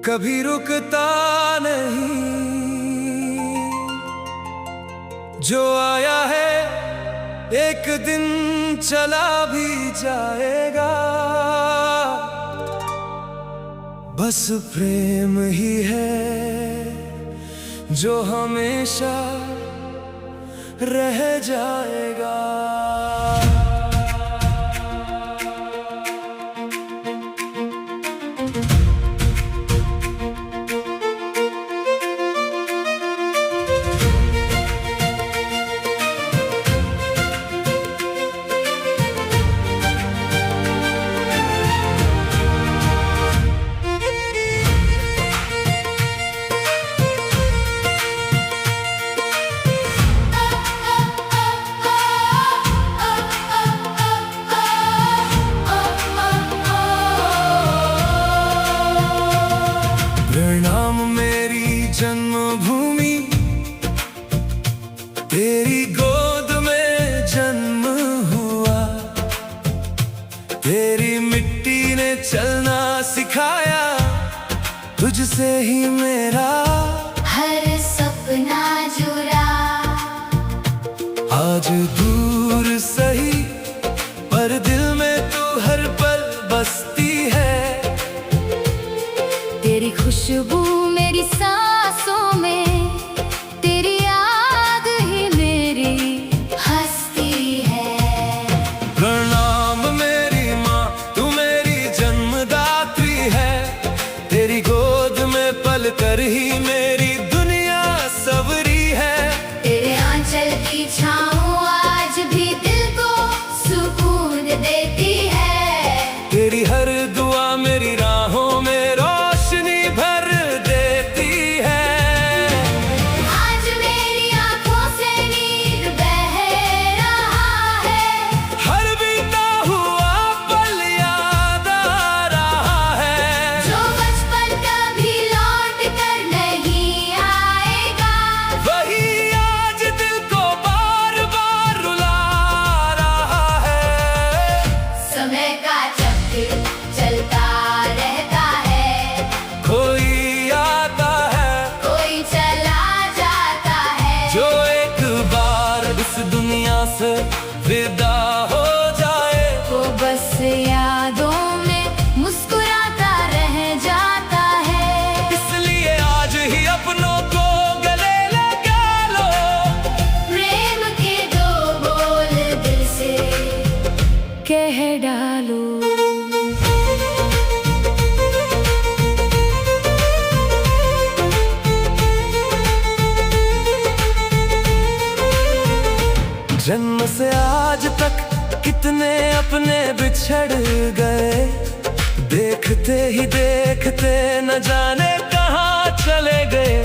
कभी रुकता नहीं, जो आया है एक दिन चला भी जाएगा। बस प्रेम ही है जो हमेशा रह जाएगा। प्रणाम मेरी जन्मभूमि, तेरी गोद में जन्म हुआ। तेरी मिट्टी ने चलना सिखाया, तुझसे ही मेरा हर सपना जुड़ा। आज दूर सही पर दिल में तू हर पल बसती है। तेरी खुशबू मेरी सांसों में, तेरी याद ही मेरी हस्ती है। प्रणाम मेरी माँ, तू मेरी जन्मदात्री है। तेरी गोद में पल कर ही मेरी दुनिया सवरी है। तेरे आंचल की छाँव आज भी दिल को सुकून देती है। तेरी हर दुआ मेरी राहों में से विदा हो जाए, वो बस यादों में मुस्कुराता रह जाता है। इसलिए आज ही अपनों को गले लगा लो, प्रेम के दो बोल दिल से कह डालो। जन्म से आज तक कितने अपने बिछड़ गए, देखते ही देखते न जाने कहाँ चले गए।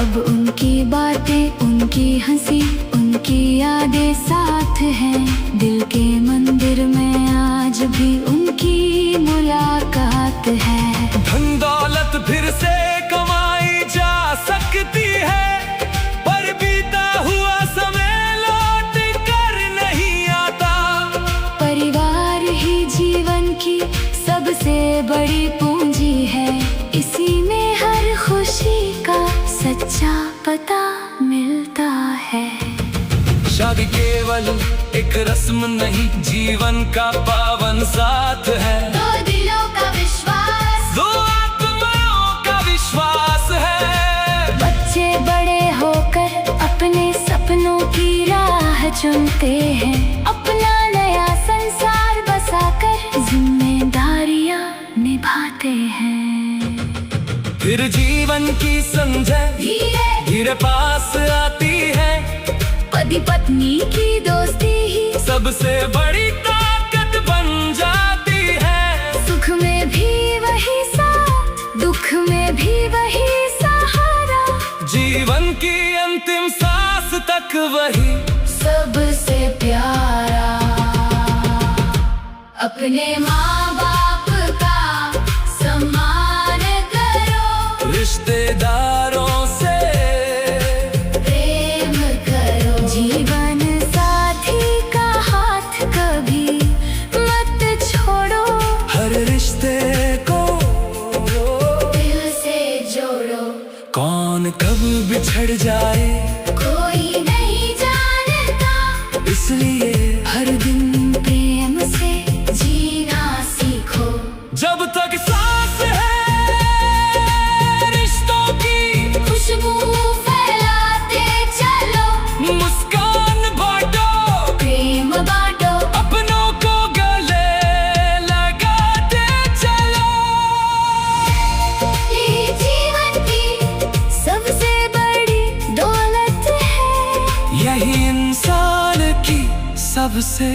अब उनकी बातें, उनकी हंसी, उनकी यादें साथ हैं। दिल के मंदिर में आज भी उनकी मुलाकात है। धन दौलत फिर से कमाई जा सकती है, पर बीता हुआ समय सबसे बड़ी पूंजी है। इसी में हर खुशी का सच्चा पता मिलता है। शादी केवल एक रस्म नहीं, जीवन का पावन साथ है। दो दिलों का विश्वास, दो आत्माओं का विश्वास है। बच्चे बड़े होकर अपने सपनों की राह चुनते हैं। अपना नया संसार बसाकर जिम्मेदारियां निभाते हैं। फिर जीवन की संध्या धीरे धीरे पास आती है। पति पत्नी की दोस्ती ही सबसे बड़ी ताकत बन जाती है। सुख में भी वही साथ, दुख में भी वही सहारा। जीवन की अंतिम सांस तक वही सबसे प्यारा। अपने माँ बाप का सम्मान करो, रिश्तेदारों से प्रेम करो। जीवन साथी का हाथ कभी मत छोड़ो, हर रिश्ते को दिल से बिछड़ जाए कोई नहीं जानता, इसलिए हर दिन प्रेम से जीना सीखो। जब तक सांस है रिश्तों की खुशबू फैलाते चलो, मुस्कान बांटो प्रेम बांटो, अपनों को गले लगाते चलो। ये जीवन की सबसे बड़ी दौलत है, यही इंसान की सबसे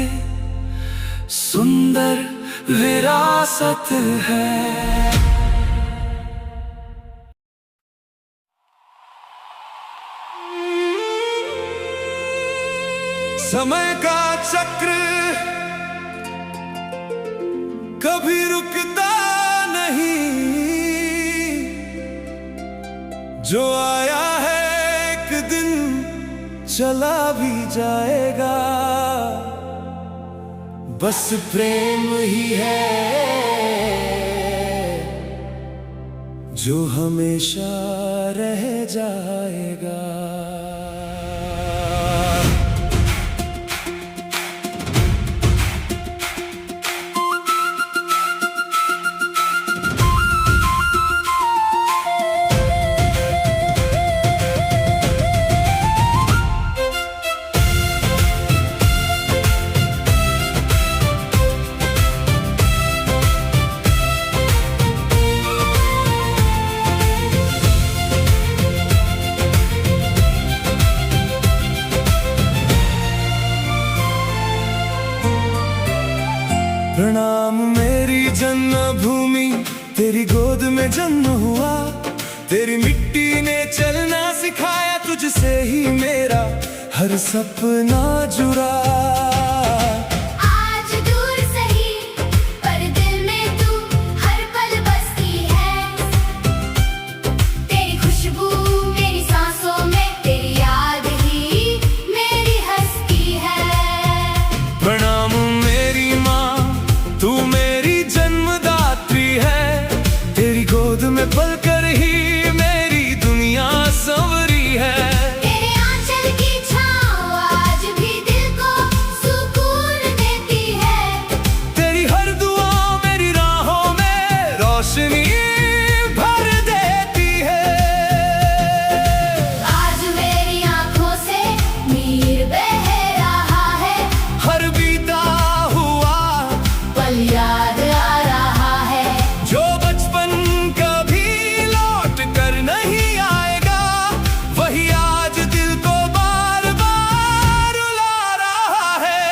सुंदर विरासत है। समय का चक्र कभी रुकता नहीं, जो आया है एक दिन चला भी जाएगा, बस प्रेम ही है जो हमेशा रह जाएगा। प्रणाम मेरी जन्मभूमि, तेरी गोद में जन्म हुआ, तेरी मिट्टी ने चलना सिखाया, तुझसे ही मेरा हर सपना जुड़ा। आज दूर सही पर दिल में तू हर पल बसती है, तेरी खुशबू मेरी सांसों में, तेरी याद ही मेरी हस्ती है। प्रणाम मेरी माँ, तू मेरी जन्मदात्री है, तेरी गोद में पलकर ही मेरी दुनिया संवरी है। तेरे आंचल की छाँव आज भी दिल को सुकून देती है, तेरी हर दुआ मेरी राहों में रोशनी भर देती है। आज मेरी आँखों से नीर बह रहा है, हर बीता हुआ पल याद आ रहा है, जो बचपन कभी लौट कर नहीं आएगा, वही आज दिल को बार बार रुला रहा है।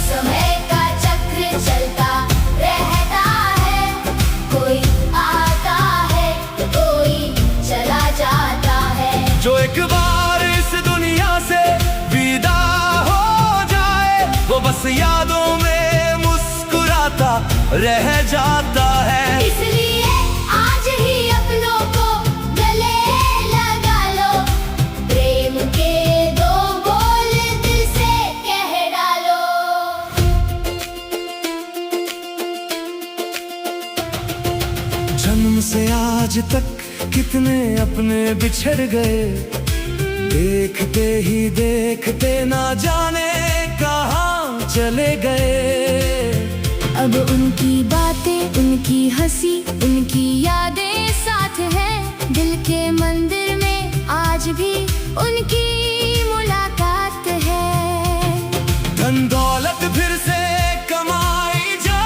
समय का चक्र चलता रहता है, कोई आता है कोई चला जाता है, जो एक बार इस दुनिया से विदा हो जाए, वो बस यादों में मुस्कुराता रह जाता है। इसलिए आज ही अपनों को गले लगा लो, प्रेम के दो बोल दिल से कह डालो। जन्म से आज तक कितने अपने बिछड़ गए, देखते ही देखते ना जाने कहाँ चले गए। अब उनकी बातें, उनकी हंसी, उनकी यादें साथ हैं, दिल के मंदिर में आज भी उनकी मुलाकात है। धन दौलत फिर से कमाई जा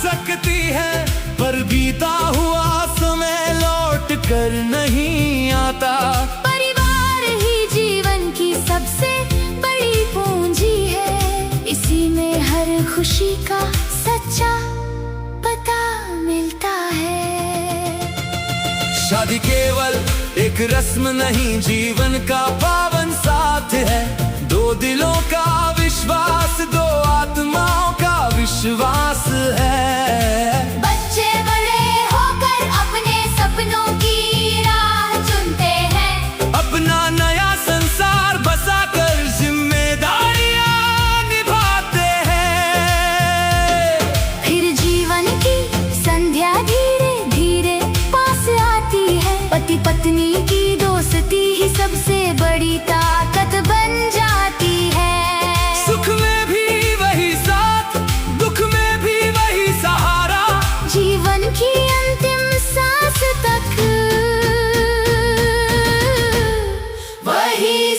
सकती है, पर बीता हुआ समय लौट कर नहीं आता। परिवार ही जीवन की सबसे बड़ी पूंजी है, इसी में हर खुशी का सच्चा पता मिलता है। शादी केवल एक रस्म नहीं, जीवन का पावन साथ है, दो दिलों का विश्वास, दो आत्माओं का विश्वास है। बच्चे बड़े होकर अपने सपनों की राह चुनते हैं, अपना नया संसार बसाकर जिम्मेदारियां निभाते हैं। फिर जीवन की संध्या धीरे धीरे पास आती है, पति पत्नी की दोस्ती ही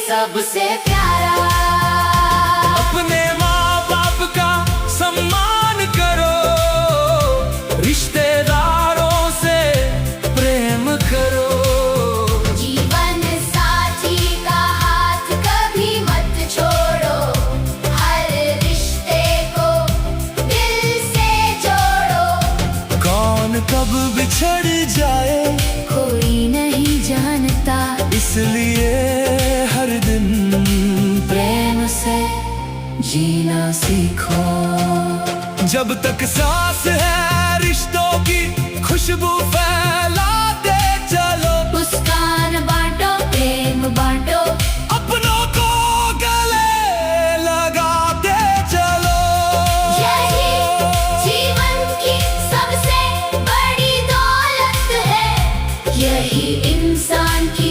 सबसे प्यारा। अपने माँ बाप का सम्मान करो, रिश्तेदारों से प्रेम करो। जीवन साथी का हाथ कभी मत छोड़ो, हर रिश्ते को दिल से जोड़ो। कौन कब बिछड़ जाए कोई नहीं जानता, इसलिए हर दिन प्रेम से जीना सीखो। जब तक सांस है रिश्तों की खुशबू फैलाते चलो। मुस्कान बांटो, प्रेम बांटो, अपनों को गले लगाते चलो। यही जीवन की सबसे बड़ी दौलत है, यही इंसान की